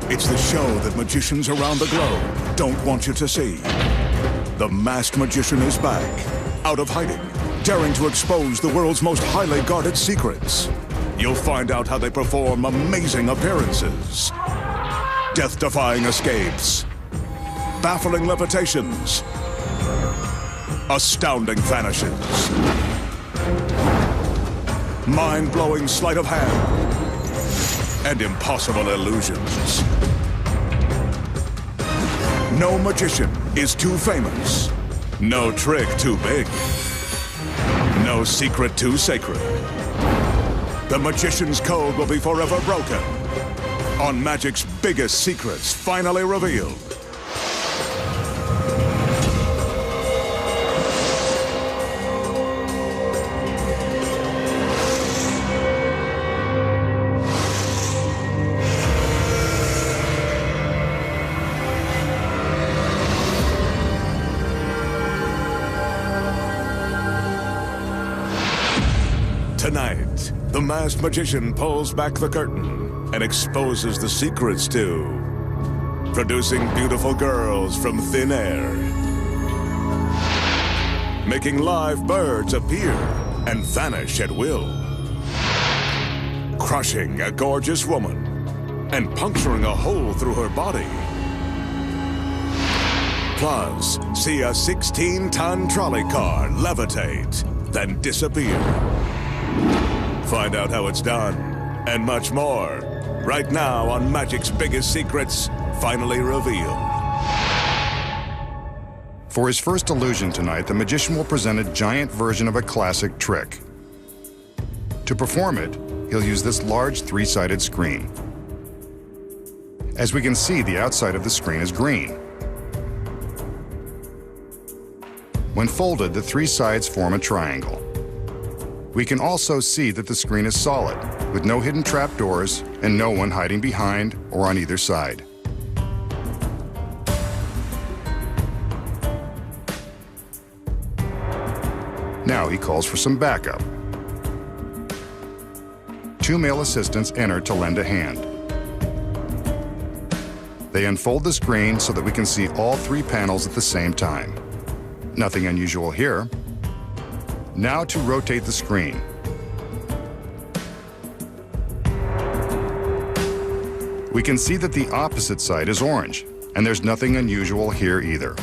It's the show that magicians around the globe don't want you to see. The Masked Magician is back, out of hiding, daring to expose the world's most highly guarded secrets. You'll find out how they perform amazing appearances, death-defying escapes, baffling levitations, astounding vanishes, mind-blowing sleight of hand, and impossible illusions. No magician is too famous, no trick too big, no secret too sacred. The magician's code will be forever broken on magic's biggest secrets finally revealed. Tonight, the Masked Magician pulls back the curtain and exposes the secrets to producing beautiful girls from thin air, making live birds appear and vanish at will, crushing a gorgeous woman and puncturing a hole through her body. Plus, see a 16-ton trolley car levitate, then disappear. Find out how it's done, and much more, right now on Magic's Biggest Secrets, finally revealed. For his first illusion tonight, the magician will present a giant version of a classic trick. To perform it, he'll use this large three-sided screen. As we can see, the outside of the screen is green. When folded, the three sides form a triangle. We can also see that the screen is solid, with no hidden trapdoors and no one hiding behind or on either side. Now he calls for some backup. Two male assistants enter to lend a hand. They unfold the screen so that we can see all three panels at the same time. Nothing unusual here. Now to rotate the screen. We can see that the opposite side is orange, and there's nothing unusual here either.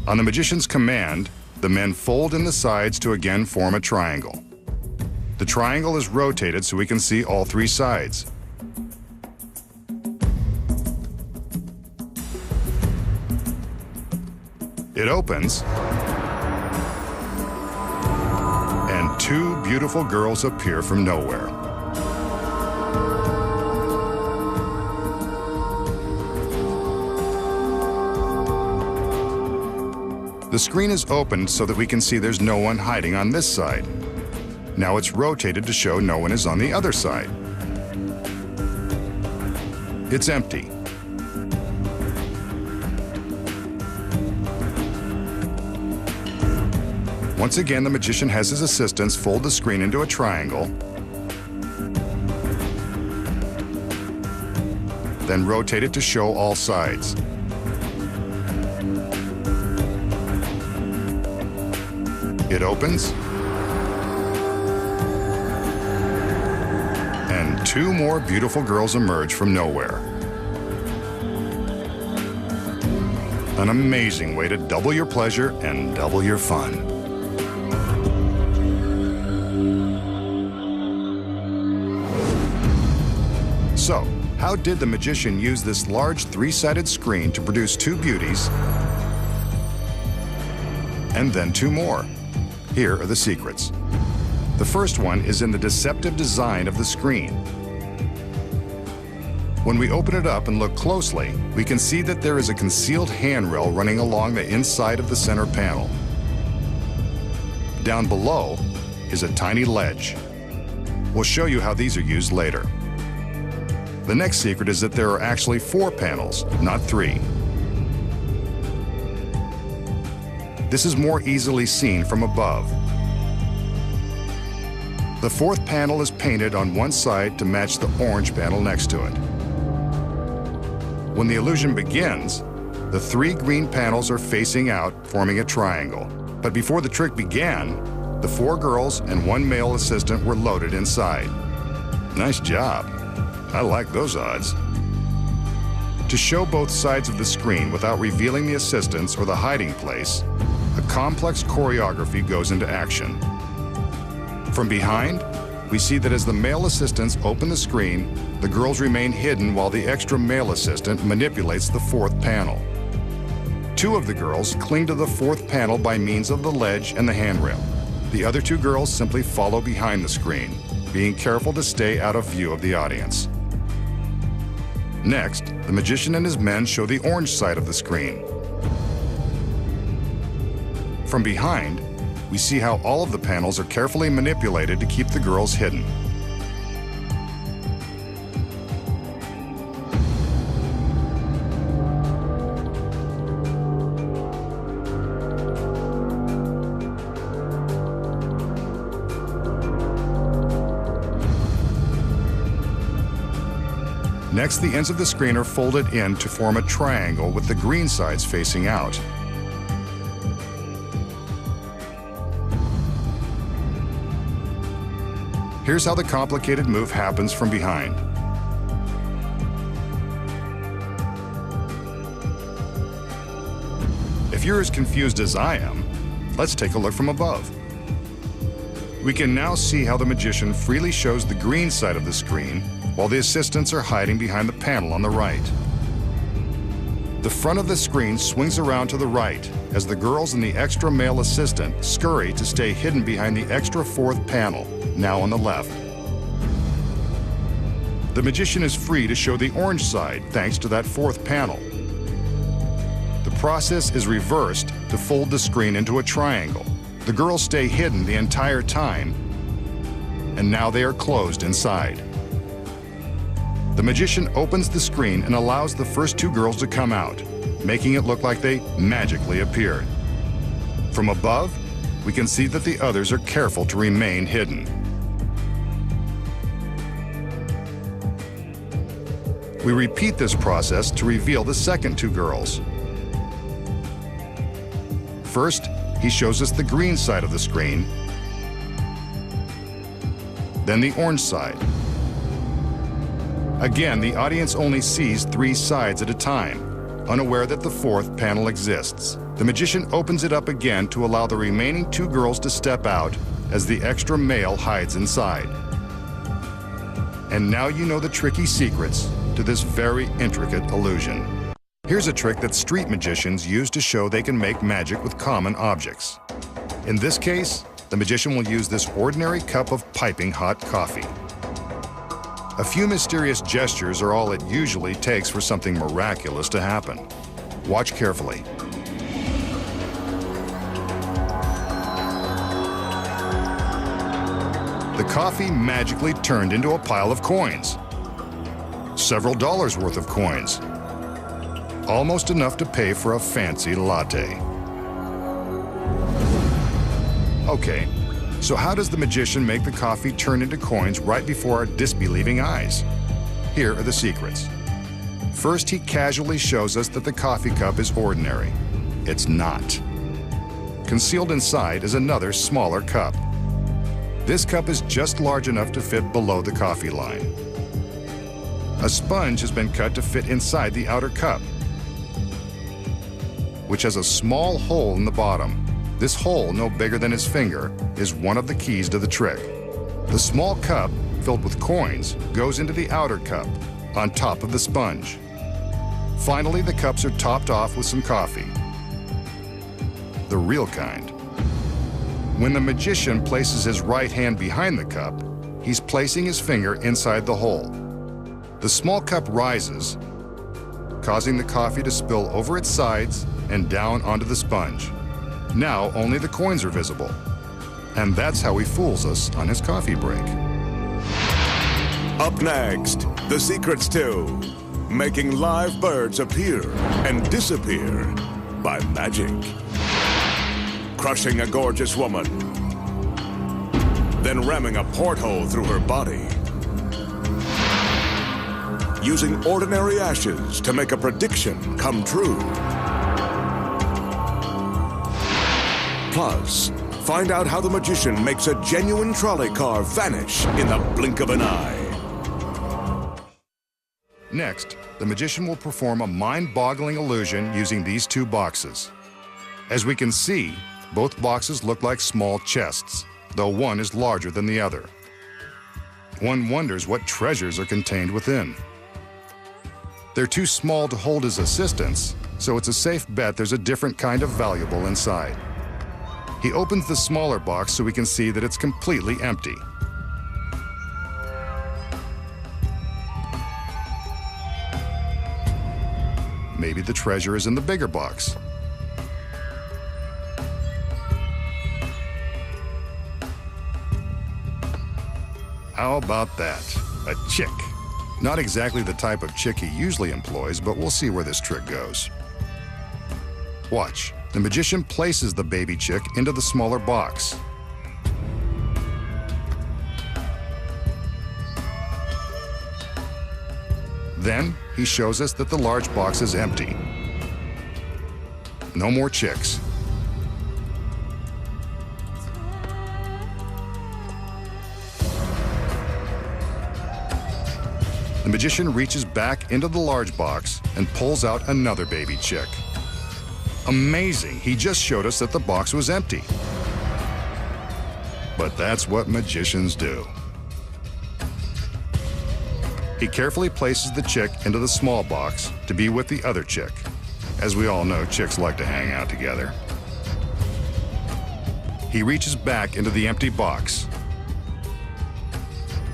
On the magician's command, the men fold in the sides to again form a triangle. The triangle is rotated so we can see all three sides. It opens, and two beautiful girls appear from nowhere. The screen is opened so that we can see there's no one hiding on this side. Now it's rotated to show no one is on the other side. It's empty. Once again, the magician has his assistants fold the screen into a triangle, then rotate it to show all sides. It opens, and two more beautiful girls emerge from nowhere. An amazing way to double your pleasure and double your fun. So, how did the magician use this large three-sided screen to produce two beauties and then two more? Here are the secrets. The first one is in the deceptive design of the screen. When we open it up and look closely, we can see that there is a concealed handrail running along the inside of the center panel. Down below is a tiny ledge. We'll show you how these are used later. The next secret is that there are actually 4 panels, not 3. This is more easily seen from above. The fourth panel is painted on one side to match the orange panel next to it. When the illusion begins, the three green panels are facing out, forming a triangle. But before the trick began, the four girls and one male assistant were loaded inside. Nice job. I like those odds. To show both sides of the screen without revealing the assistants or the hiding place, a complex choreography goes into action. From behind, we see that as the male assistants open the screen, the girls remain hidden while the extra male assistant manipulates the fourth panel. Two of the girls cling to the fourth panel by means of the ledge and the handrail. The other two girls simply follow behind the screen, being careful to stay out of view of the audience. Next, the magician and his men show the orange side of the screen. From behind, we see how all of the panels are carefully manipulated to keep the girls hidden. Next, the ends of the screen are folded in to form a triangle with the green sides facing out. Here's how the complicated move happens from behind. If you're as confused as I am, let's take a look from above. We can now see how the magician freely shows the green side of the screen while the assistants are hiding behind the panel on the right. The front of the screen swings around to the right as the girls and the extra male assistant scurry to stay hidden behind the extra fourth panel, now on the left. The magician is free to show the orange side thanks to that fourth panel. The process is reversed to fold the screen into a triangle. The girls stay hidden the entire time, and now they are closed inside. The magician opens the screen and allows the first two girls to come out, making it look like they magically appeared. From above, we can see that the others are careful to remain hidden. We repeat this process to reveal the second two girls. First, he shows us the green side of the screen, then the orange side. Again, the audience only sees three sides at a time, unaware that the fourth panel exists. The magician opens it up again to allow the remaining two girls to step out as the extra male hides inside. And now you know the tricky secrets to this very intricate illusion. Here's a trick that street magicians use to show they can make magic with common objects. In this case, the magician will use this ordinary cup of piping hot coffee. A few mysterious gestures are all it usually takes for something miraculous to happen. Watch carefully. The coffee magically turned into a pile of coins. Several dollars worth of coins. Almost enough to pay for a fancy latte. Okay, so how does the magician make the coffee turn into coins right before our disbelieving eyes? Here are the secrets. First, he casually shows us that the coffee cup is ordinary. It's not. Concealed inside is another smaller cup. This cup is just large enough to fit below the coffee line. A sponge has been cut to fit inside the outer cup, which has a small hole in the bottom. This hole, no bigger than his finger, is one of the keys to the trick. The small cup, filled with coins, goes into the outer cup, on top of the sponge. Finally, the cups are topped off with some coffee. The real kind. When the magician places his right hand behind the cup, he's placing his finger inside the hole. The small cup rises, causing the coffee to spill over its sides and down onto the sponge. Now only the coins are visible. And that's how he fools us on his coffee break. Up next, the secrets to making live birds appear and disappear by magic. crushing a gorgeous woman, then ramming a porthole through her body, using ordinary ashes to make a prediction come true. Plus, find out how the magician makes a genuine trolley car vanish in the blink of an eye. Next, the magician will perform a mind-boggling illusion using these two boxes. As we can see, both boxes look like small chests, though one is larger than the other. One wonders what treasures are contained within. They're too small to hold his assistants, so it's a safe bet there's a different kind of valuable inside. He opens the smaller box so we can see that it's completely empty. Maybe the treasure is in the bigger box. How about that? A chick. Not exactly the type of chick he usually employs, but we'll see where this trick goes. Watch. The magician places the baby chick into the smaller box. Then he shows us that the large box is empty. No more chicks. The magician reaches back into the large box and pulls out another baby chick. Amazing, he just showed us that the box was empty. But that's what magicians do. He carefully places the chick into the small box to be with the other chick. As we all know, chicks like to hang out together. He reaches back into the empty box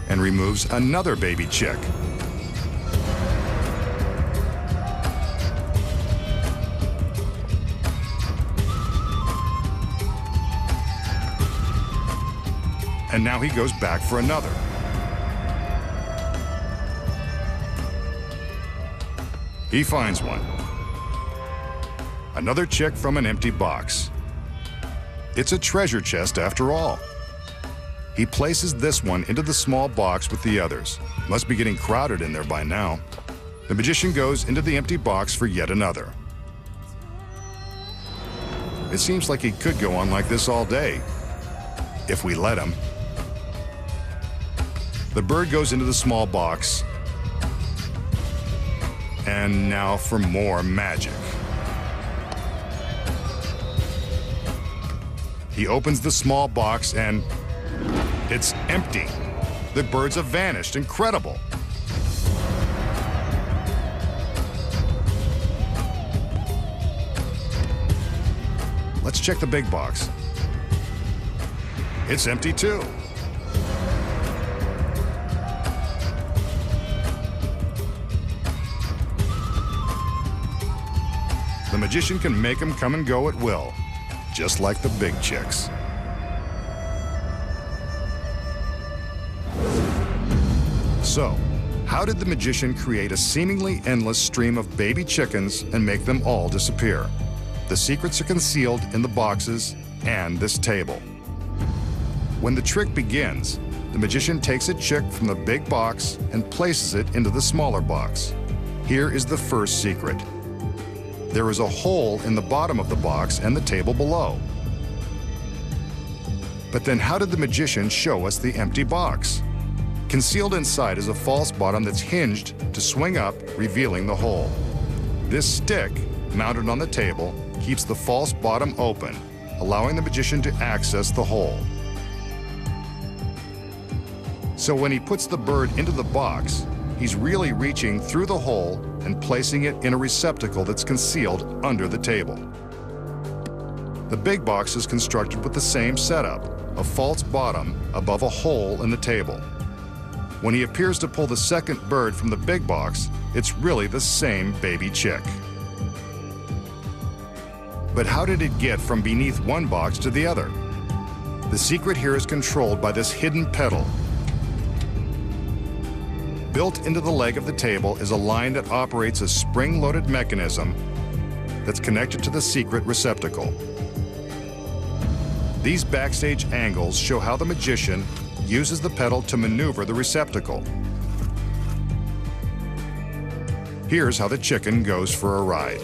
and removes another baby chick. And now he goes back for another. He finds one. Another chick from an empty box. It's a treasure chest after all. He places this one into the small box with the others. Must be getting crowded in there by now. The magician goes into the empty box for yet another. It seems like he could go on like this all day, if we let him. The bird goes into the small box. And now for more magic. He opens the small box and it's empty. The birds have vanished. Incredible. Let's check the big box. It's empty too. The magician can make them come and go at will, just like the big chicks. So, how did the magician create a seemingly endless stream of baby chickens and make them all disappear? The secrets are concealed in the boxes and this table. When the trick begins, the magician takes a chick from the big box and places it into the smaller box. Here is the first secret. There is a hole in the bottom of the box and the table below. But then how did the magician show us the empty box? Concealed inside is a false bottom that's hinged to swing up, revealing the hole. This stick, mounted on the table, keeps the false bottom open, allowing the magician to access the hole. So when he puts the bird into the box, he's really reaching through the hole and placing it in a receptacle that's concealed under the table. The big box is constructed with the same setup, a false bottom above a hole in the table. When he appears to pull the second bird from the big box, it's really the same baby chick. But how did it get from beneath one box to the other? The secret here is controlled by this hidden pedal. Built into the leg of the table is a line that operates a spring-loaded mechanism that's connected to the secret receptacle. These backstage angles show how the magician uses the pedal to maneuver the receptacle. Here's how the chicken goes for a ride.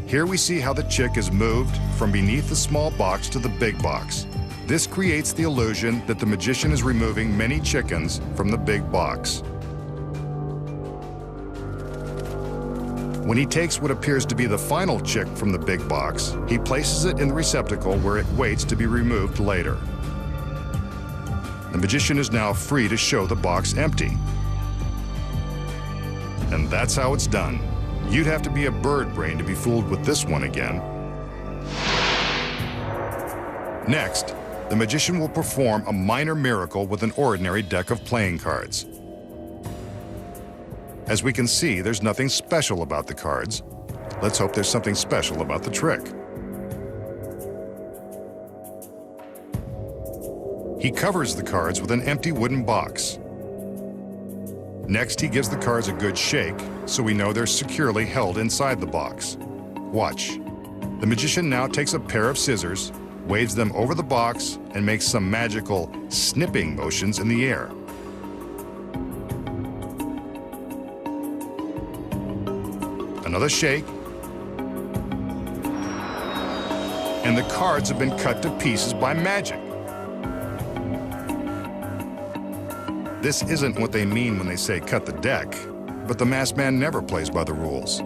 Here we see how the chick is moved from beneath the small box to the big box. This creates the illusion that the magician is removing many chickens from the big box. When he takes what appears to be the final chick from the big box, he places it in the receptacle where it waits to be removed later. The magician is now free to show the box empty. And that's how it's done. You'd have to be a bird brain to be fooled with this one again. Next, the magician will perform a minor miracle with an ordinary deck of playing cards. As we can see, there's nothing special about the cards. Let's hope there's something special about the trick. He covers the cards with an empty wooden box. Next, he gives the cards a good shake, so we know they're securely held inside the box. Watch. The magician now takes a pair of scissors, waves them over the box, and makes some magical snipping motions in the air. Another shake, and the cards have been cut to pieces by magic. This isn't what they mean when they say cut the deck, but the masked man never plays by the rules.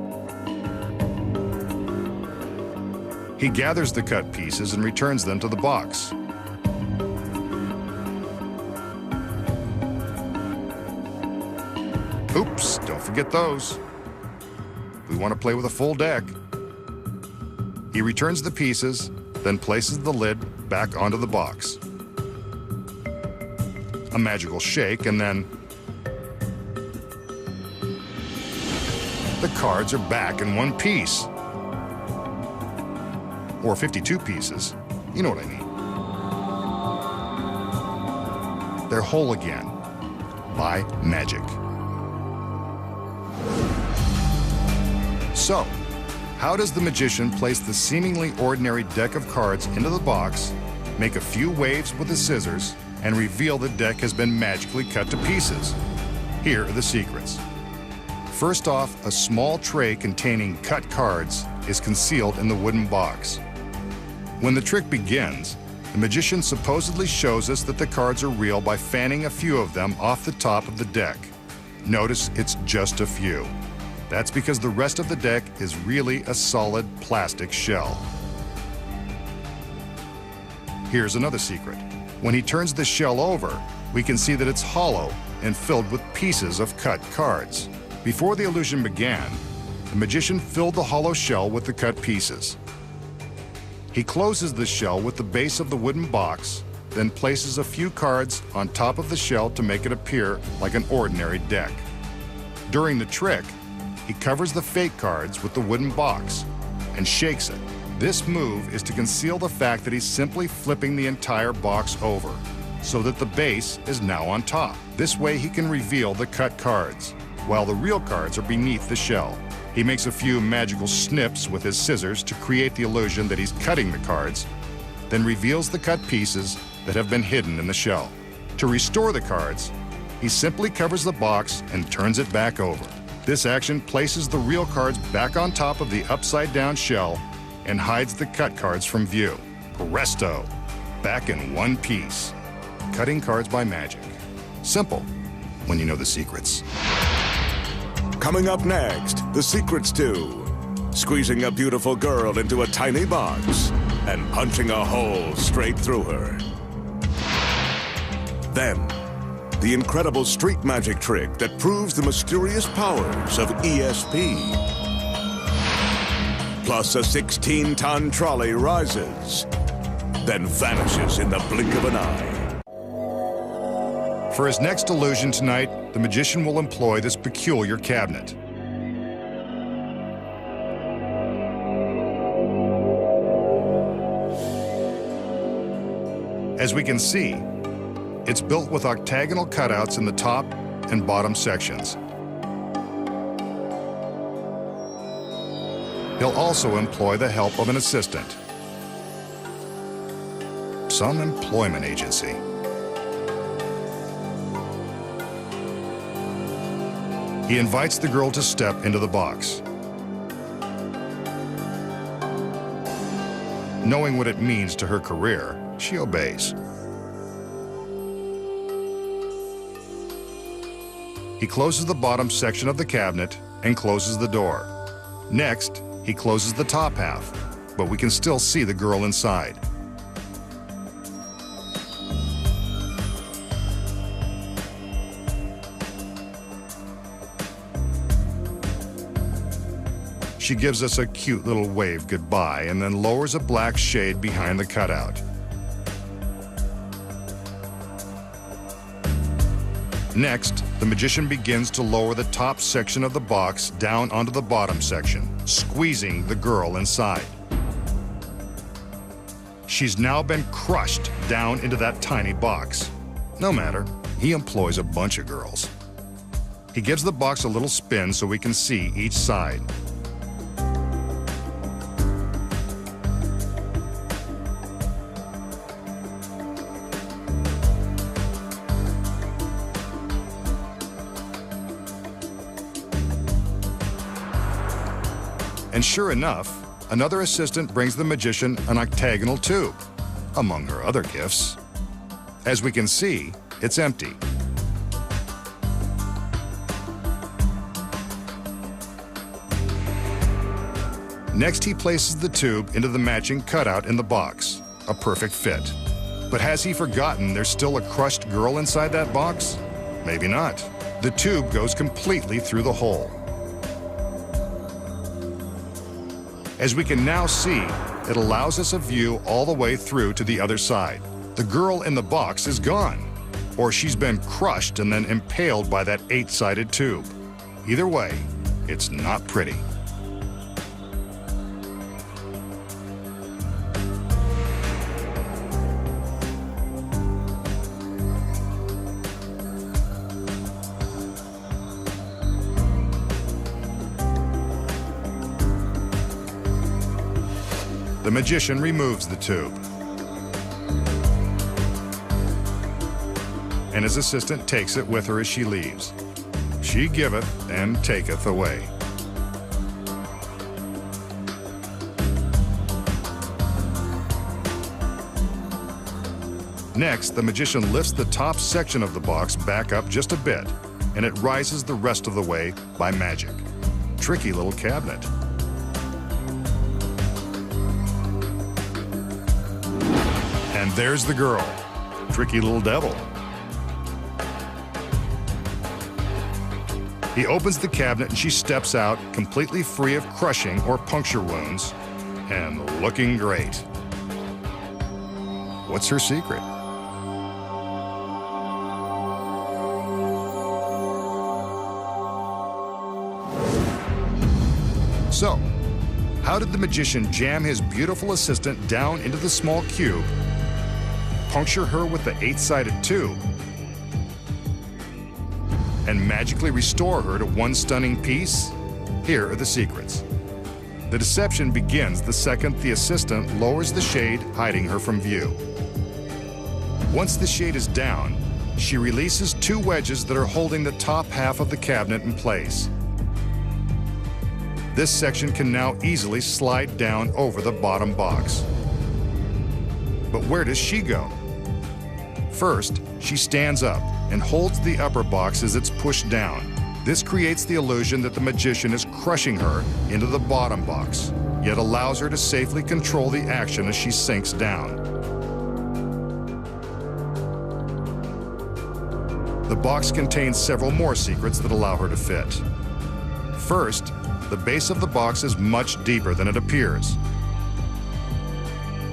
He gathers the cut pieces and returns them to the box. Oops, don't forget those. We want to play with a full deck. He returns the pieces, then places the lid back onto the box. A magical shake, and then the cards are back in one piece. Or 52 pieces. You know what I mean. They're whole again by magic. So, how does the magician place the seemingly ordinary deck of cards into the box, make a few waves with the scissors, and reveal the deck has been magically cut to pieces? Here are the secrets. First off, a small tray containing cut cards is concealed in the wooden box. When the trick begins, the magician supposedly shows us that the cards are real by fanning a few of them off the top of the deck. Notice it's just a few. That's because the rest of the deck is really a solid plastic shell. Here's another secret. When he turns the shell over, we can see that it's hollow and filled with pieces of cut cards. Before the illusion began, the magician filled the hollow shell with the cut pieces. He closes the shell with the base of the wooden box, then places a few cards on top of the shell to make it appear like an ordinary deck. During the trick, he covers the fake cards with the wooden box and shakes it. This move is to conceal the fact that he's simply flipping the entire box over, so that the base is now on top. This way he can reveal the cut cards, while the real cards are beneath the shell. He makes a few magical snips with his scissors to create the illusion that he's cutting the cards, then reveals the cut pieces that have been hidden in the shell. To restore the cards, he simply covers the box and turns it back over. This action places the real cards back on top of the upside-down shell and hides the cut cards from view. Presto! Back in one piece. Cutting cards by magic. Simple, when you know the secrets. Coming up next, the secrets to squeezing a beautiful girl into a tiny box and punching a hole straight through her. Then, the incredible street magic trick that proves the mysterious powers of ESP. Plus a 16-ton trolley rises, then vanishes in the blink of an eye. For his next illusion tonight, the magician will employ this peculiar cabinet. As we can see, it's built with octagonal cutouts in the top and bottom sections. He'll also employ the help of an assistant. Some employment agency. He invites the girl to step into the box. Knowing what it means to her career, she obeys. He closes the bottom section of the cabinet and closes the door. Next, he closes the top half, but we can still see the girl inside. She gives us a cute little wave goodbye and then lowers a black shade behind the cutout. Next, the magician begins to lower the top section of the box down onto the bottom section, squeezing the girl inside. She's now been crushed down into that tiny box. No matter, he employs a bunch of girls. He gives the box a little spin so we can see each side. And sure enough, another assistant brings the magician an octagonal tube, among her other gifts. As we can see, it's empty. Next, he places the tube into the matching cutout in the box, a perfect fit. But has he forgotten there's still a crushed girl inside that box? Maybe not. The tube goes completely through the hole. As we can now see, it allows us a view all the way through to the other side. The girl in the box is gone, or she's been crushed and then impaled by that 8-sided tube. Either way, it's not pretty. The magician removes the tube. And his assistant takes it with her as she leaves. She giveth and taketh away. Next, the magician lifts the top section of the box back up just a bit, and it rises the rest of the way by magic. Tricky little cabinet. And there's the girl. Tricky little devil. He opens the cabinet and she steps out, completely free of crushing or puncture wounds, and looking great. What's her secret? So, how did the magician jam his beautiful assistant down into the small cube, puncture her with the 8-sided tube, and magically restore her to one stunning piece? Here are the secrets. The deception begins the second the assistant lowers the shade, hiding her from view. Once the shade is down, she releases 2 wedges that are holding the top half of the cabinet in place. This section can now easily slide down over the bottom box. But where does she go? First, she stands up and holds the upper box as it's pushed down. This creates the illusion that the magician is crushing her into the bottom box, yet allows her to safely control the action as she sinks down. The box contains several more secrets that allow her to fit. First, the base of the box is much deeper than it appears.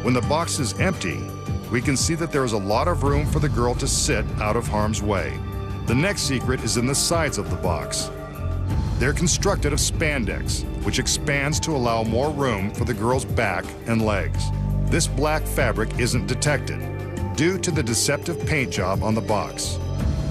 When the box is empty, we can see that there is a lot of room for the girl to sit out of harm's way. The next secret is in the sides of the box. They're constructed of spandex, which expands to allow more room for the girl's back and legs. This black fabric isn't detected due to the deceptive paint job on the box.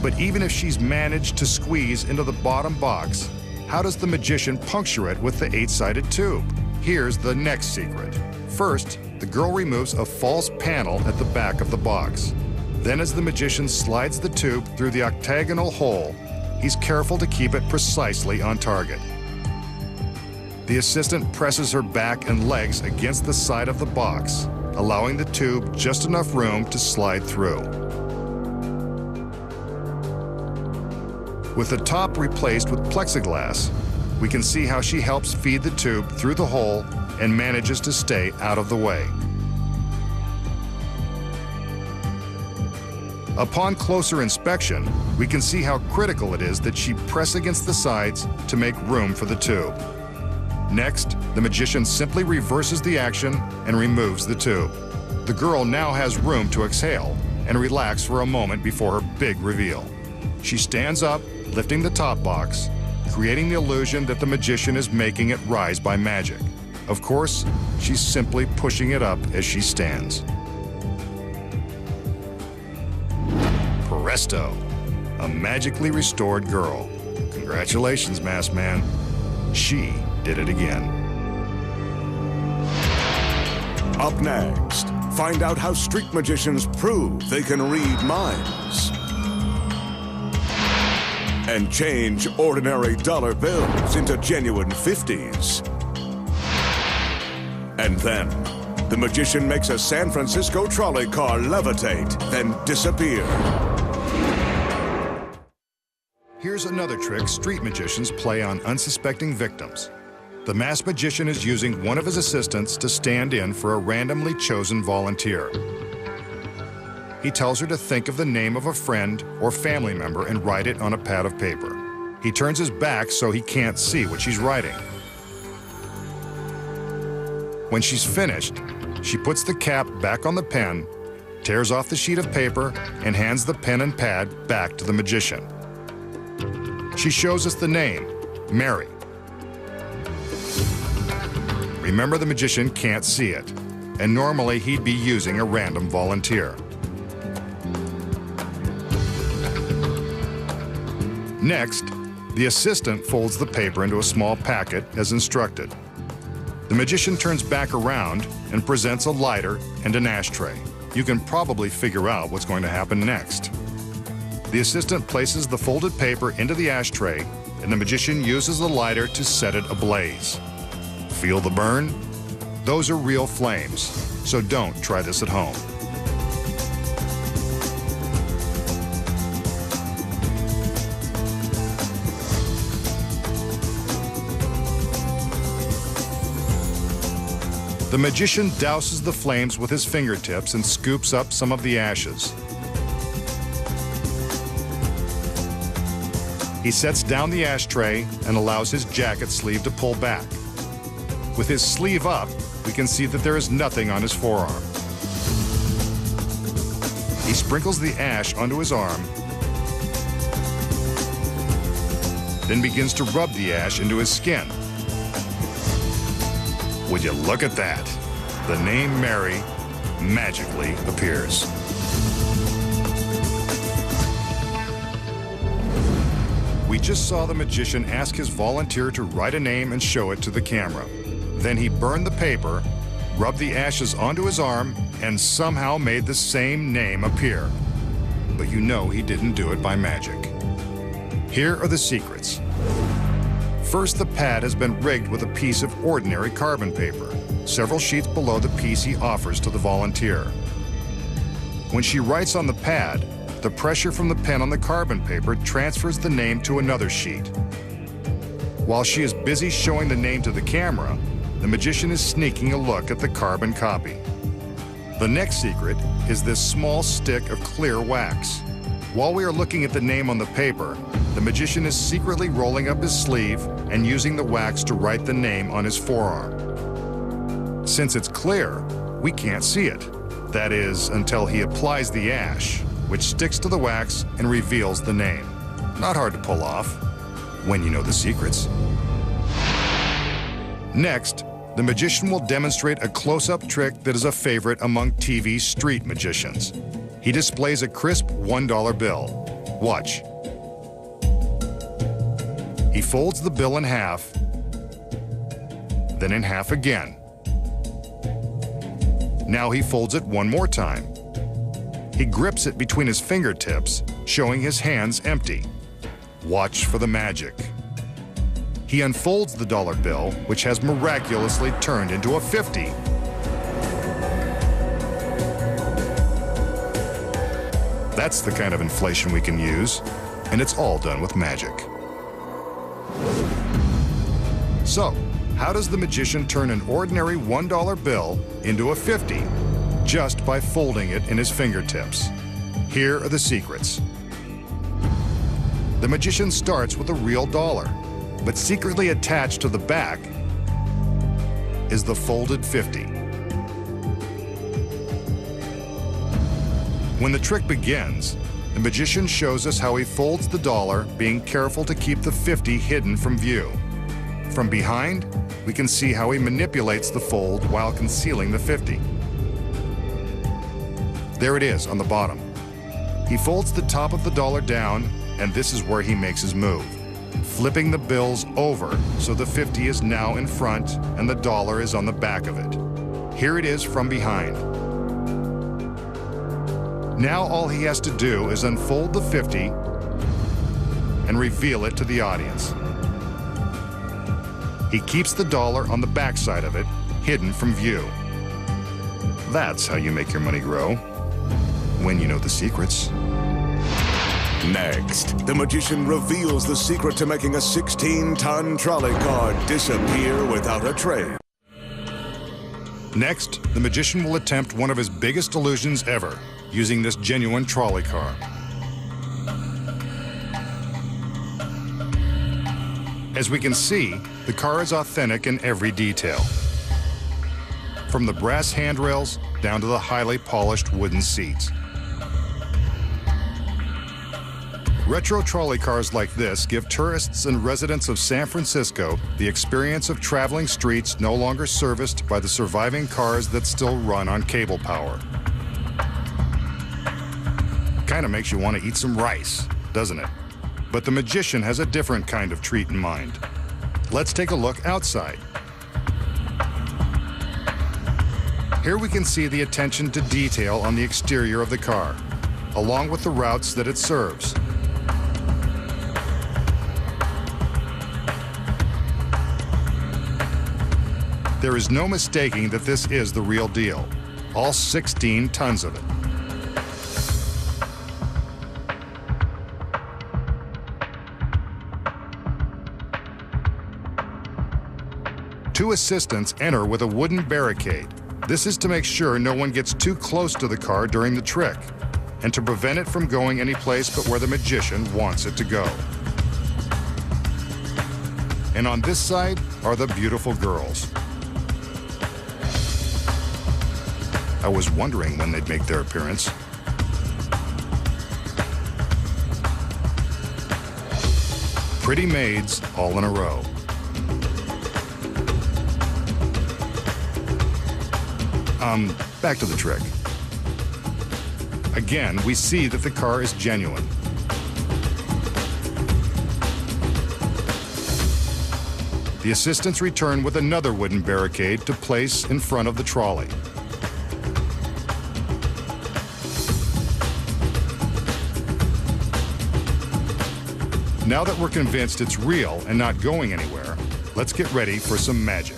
But even if she's managed to squeeze into the bottom box, how does the magician puncture it with the 8-sided tube? Here's the next secret. First, the girl removes a false panel at the back of the box. Then as the magician slides the tube through the octagonal hole, he's careful to keep it precisely on target. The assistant presses her back and legs against the side of the box, allowing the tube just enough room to slide through. With the top replaced with plexiglass, we can see how she helps feed the tube through the hole and manages to stay out of the way. Upon closer inspection, we can see how critical it is that she press against the sides to make room for the tube. Next, the magician simply reverses the action and removes the tube. The girl now has room to exhale and relax for a moment before her big reveal. She stands up, lifting the top box, creating the illusion that the magician is making it rise by magic. Of course, she's simply pushing it up as she stands. Presto, a magically restored girl. Congratulations, Masked Man. She did it again. Up next, find out how street magicians prove they can read minds and change ordinary dollar bills into genuine 50s. And then, the magician makes a San Francisco trolley car levitate, then disappear. Here's another trick street magicians play on unsuspecting victims. The masked magician is using one of his assistants to stand in for a randomly chosen volunteer. He tells her to think of the name of a friend or family member and write it on a pad of paper. He turns his back so he can't see what she's writing. When she's finished, she puts the cap back on the pen, tears off the sheet of paper, and hands the pen and pad back to the magician. She shows us the name, Mary. Remember, the magician can't see it, and normally he'd be using a random volunteer. Next, the assistant folds the paper into a small packet as instructed. The magician turns back around and presents a lighter and an ashtray. You can probably figure out what's going to happen next. The assistant places the folded paper into the ashtray, and the magician uses the lighter to set it ablaze. Feel the burn? Those are real flames, so don't try this at home. The magician douses the flames with his fingertips and scoops up some of the ashes. He sets down the ashtray and allows his jacket sleeve to pull back. With his sleeve up, we can see that there is nothing on his forearm. He sprinkles the ash onto his arm, then begins to rub the ash into his skin. Would you look at that? The name Mary magically appears. We just saw the magician ask his volunteer to write a name and show it to the camera. Then he burned the paper, rubbed the ashes onto his arm, and somehow made the same name appear. But you know he didn't do it by magic. Here are the secrets. First, the pad has been rigged with a piece of ordinary carbon paper, several sheets below the piece he offers to the volunteer. When she writes on the pad, the pressure from the pen on the carbon paper transfers the name to another sheet. While she is busy showing the name to the camera, the magician is sneaking a look at the carbon copy. The next secret is this small stick of clear wax. While we are looking at the name on the paper, the magician is secretly rolling up his sleeve and using the wax to write the name on his forearm. Since it's clear, we can't see it. That is, until he applies the ash, which sticks to the wax and reveals the name. Not hard to pull off, when you know the secrets. Next, the magician will demonstrate a close-up trick that is a favorite among TV street magicians. He displays a crisp $1 bill. Watch. He folds the bill in half, then in half again. Now he folds it one more time. He grips it between his fingertips, showing his hands empty. Watch for the magic. He unfolds the dollar bill, which has miraculously turned into a 50. That's the kind of inflation we can use, and it's all done with magic. So, how does the magician turn an ordinary $1 bill into a 50? Just by folding it in his fingertips. Here are the secrets. The magician starts with a real dollar, but secretly attached to the back is the folded 50. When the trick begins, the magician shows us how he folds the dollar, being careful to keep the 50 hidden from view. From behind, we can see how he manipulates the fold while concealing the 50. There it is on the bottom. He folds the top of the dollar down, and this is where he makes his move, flipping the bills over so the 50 is now in front and the dollar is on the back of it. Here it is from behind. Now all he has to do is unfold the 50 and reveal it to the audience. He keeps the dollar on the backside of it, hidden from view. That's how you make your money grow, when you know the secrets. Next, the magician reveals the secret to making a 16-ton trolley car disappear without a trace. Next, the magician will attempt one of his biggest illusions ever, using this genuine trolley car. As we can see, the car is authentic in every detail. From the brass handrails down to the highly polished wooden seats. Retro trolley cars like this give tourists and residents of San Francisco the experience of traveling streets no longer serviced by the surviving cars that still run on cable power. Kind of makes you want to eat some rice, doesn't it? But the magician has a different kind of treat in mind. Let's take a look outside. Here we can see the attention to detail on the exterior of the car, along with the routes that it serves. There is no mistaking that this is the real deal, all 16 tons of it. Two assistants enter with a wooden barricade. This is to make sure no one gets too close to the car during the trick, and to prevent it from going any place but where the magician wants it to go. And on this side are the beautiful girls. I was wondering when they'd make their appearance. Pretty maids all in a row. Back to the trick. Again, we see that the car is genuine. The assistants return with another wooden barricade to place in front of the trolley. Now that we're convinced it's real and not going anywhere, let's get ready for some magic.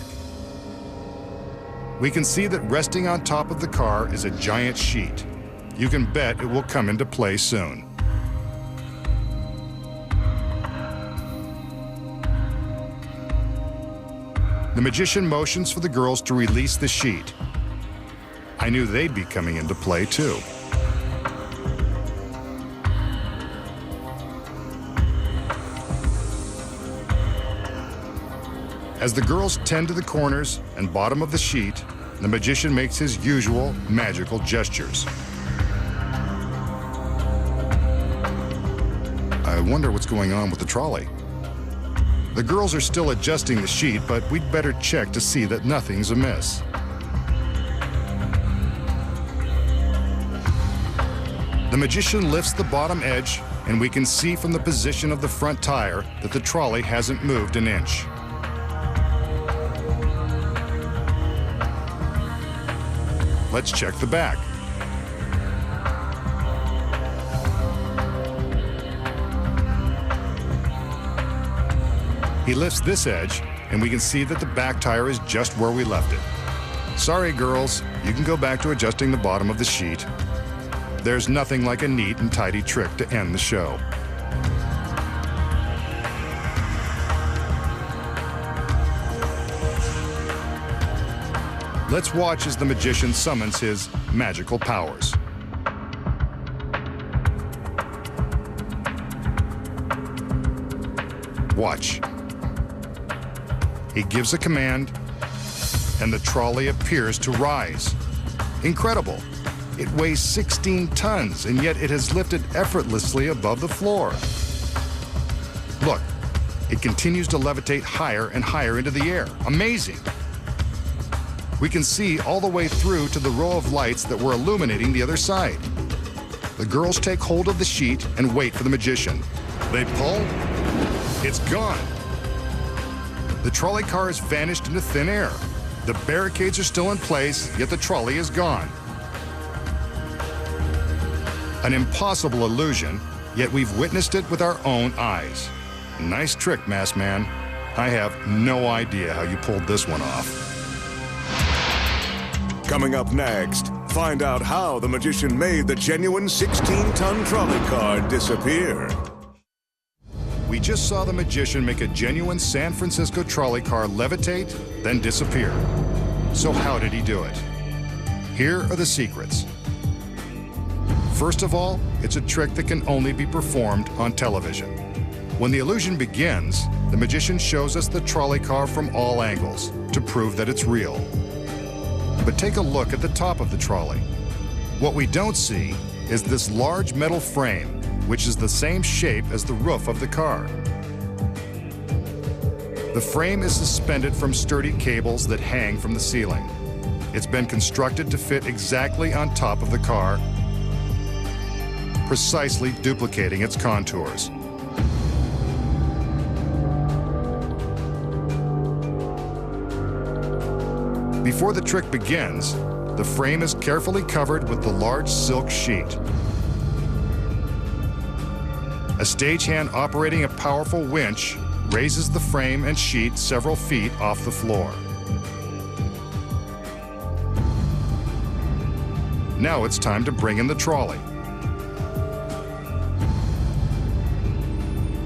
We can see that resting on top of the car is a giant sheet. You can bet it will come into play soon. The magician motions for the girls to release the sheet. I knew they'd be coming into play too. As the girls tend to the corners and bottom of the sheet, the magician makes his usual magical gestures. I wonder what's going on with the trolley. The girls are still adjusting the sheet, but we'd better check to see that nothing's amiss. The magician lifts the bottom edge, and we can see from the position of the front tire that the trolley hasn't moved an inch. let's check the back. He lifts this edge, and we can see that the back tire is just where we left it. Sorry, girls, you can go back to adjusting the bottom of the sheet. There's nothing like a neat and tidy trick to end the show. Let's watch as the magician summons his magical powers. Watch. He gives a command, and the trolley appears to rise. Incredible. It weighs 16 tons, and yet it has lifted effortlessly above the floor. Look, it continues to levitate higher and higher into the air. Amazing. We can see all the way through to the row of lights that were illuminating the other side. The girls take hold of the sheet and wait for the magician. They pull. It's gone. The trolley car has vanished into thin air. The barricades are still in place, yet the trolley is gone. An impossible illusion, yet we've witnessed it with our own eyes. Nice trick, Masked Man. I have no idea how you pulled this one off. Coming up next, find out how the magician made the genuine 16-ton trolley car disappear. We just saw the magician make a genuine San Francisco trolley car levitate, then disappear. So how did he do it? Here are the secrets. First of all, it's a trick that can only be performed on television. When the illusion begins, the magician shows us the trolley car from all angles to prove that it's real. But take a look at the top of the trolley. What we don't see is this large metal frame, which is the same shape as the roof of the car. The frame is suspended from sturdy cables that hang from the ceiling. It's been constructed to fit exactly on top of the car, precisely duplicating its contours. Before the trick begins, the frame is carefully covered with the large silk sheet. A stagehand operating a powerful winch raises the frame and sheet several feet off the floor. Now it's time to bring in the trolley.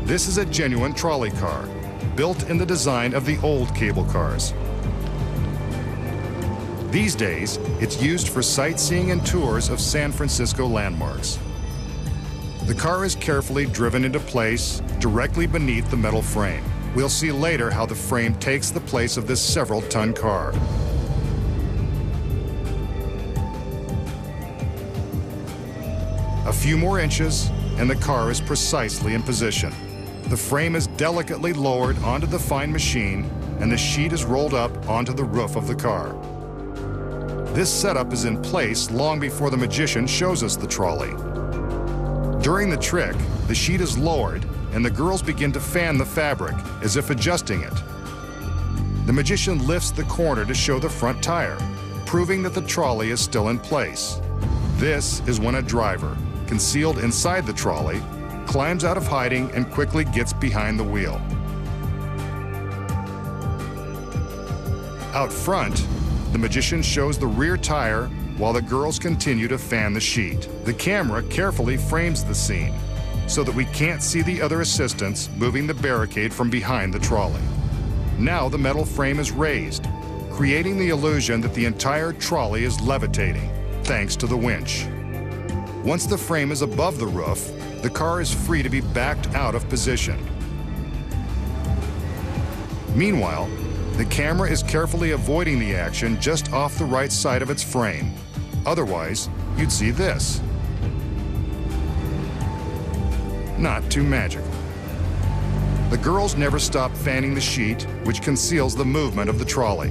This is a genuine trolley car, built in the design of the old cable cars. These days, it's used for sightseeing and tours of San Francisco landmarks. The car is carefully driven into place directly beneath the metal frame. We'll see later how the frame takes the place of this several-ton car. A few more inches, and the car is precisely in position. The frame is delicately lowered onto the fine machine, and the sheet is rolled up onto the roof of the car. This setup is in place long before the magician shows us the trolley. During the trick, the sheet is lowered, and the girls begin to fan the fabric, as if adjusting it. The magician lifts the corner to show the front tire, proving that the trolley is still in place. This is when a driver, concealed inside the trolley, climbs out of hiding and quickly gets behind the wheel. Out front, the magician shows the rear tire while the girls continue to fan the sheet. The camera carefully frames the scene so that we can't see the other assistants moving the barricade from behind the trolley. Now the metal frame is raised, creating the illusion that the entire trolley is levitating, thanks to the winch. Once the frame is above the roof, the car is free to be backed out of position. Meanwhile, the camera is carefully avoiding the action just off the right side of its frame. Otherwise, you'd see this. Not too magical. The girls never stop fanning the sheet, which conceals the movement of the trolley.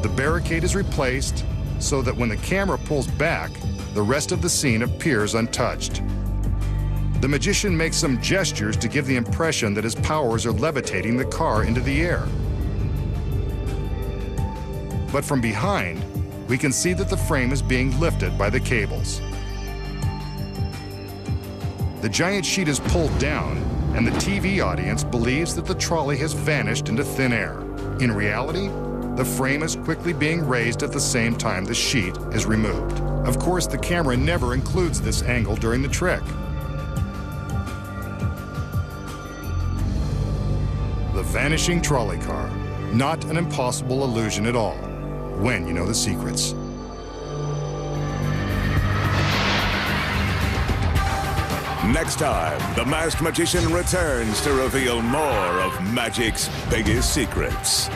The barricade is replaced so that when the camera pulls back, the rest of the scene appears untouched. The magician makes some gestures to give the impression that his powers are levitating the car into the air. But from behind, we can see that the frame is being lifted by the cables. The giant sheet is pulled down, and the TV audience believes that the trolley has vanished into thin air. In reality, the frame is quickly being raised at the same time the sheet is removed. Of course, the camera never includes this angle during the trick. The vanishing trolley car. Not an impossible illusion at all, when you know the secrets. Next time, the Masked Magician returns to reveal more of magic's biggest secrets.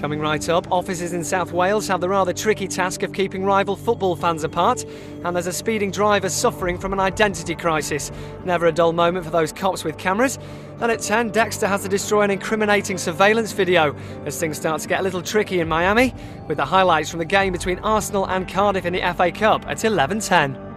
Coming right up, officers in South Wales have the rather tricky task of keeping rival football fans apart, and there's a speeding driver suffering from an identity crisis. Never a dull moment for those cops with cameras. And at 10, Dexter has to destroy an incriminating surveillance video as things start to get a little tricky in Miami, with the highlights from the game between Arsenal and Cardiff in the FA Cup at 11:10.